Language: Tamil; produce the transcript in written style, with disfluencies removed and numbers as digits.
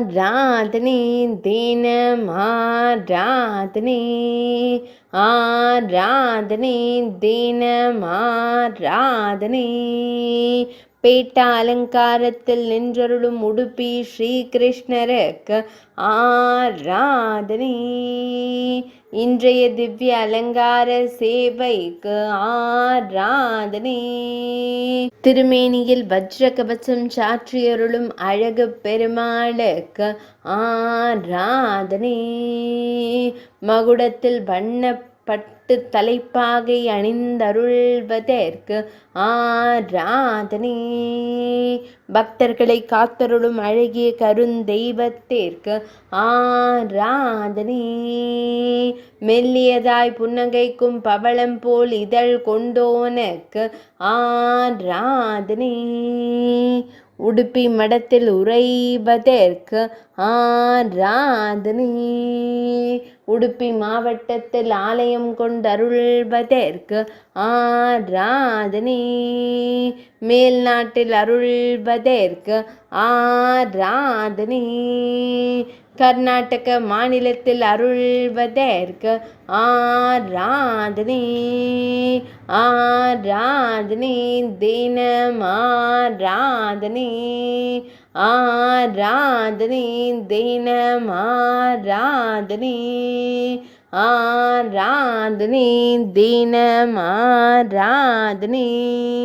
ஆராதனை தினம் ஆராதனை ஆராதனை தினம் ஆராதனை பேட்ட அலங்காரத்தில் நின்றருளும் உடுப்பி ஸ்ரீகிருஷ்ணருக்கு ஆராதனை. இன்றைய திவ்ய அலங்கார சேவைக்கு ஆராதனை. திருமேனியில் வஜ்ர கவசம் சாற்றியருளும் அழகு பெருமாளுக்கு ஆராதனை. மகுடத்தில் வண்ணப்பட்டு தலைப்பாகை அணிந்தருள்வதற்கு ஆராதனை. பக்தர்களை காத்தருளும் அழகிய கருந்தெய்வத்திற்கு ஆராதனை. மெல்லியதாய் புன்னகைக்கும் பவளம் போல் இதழ் கொண்டோனுக்கு ஆராதனை. உடுப்பி மடத்தில் உறைவதற்கு ஆராதனை. உடுப்பி மாவட்டத்தில் ஆலயம் கொண்டருள்வதற்கு ஆராதனை. மேல் நாட்டில் அருள்வதற்கு ஆராதனை. கர்நாடக மாநிலத்தில் அருள்வதற்கு ஆராதனை. ஆராதனை தினம் ஆராதனை. ஆராதனை தினம் ஆராதனை. ஆராதனை தினம் ஆராதனை.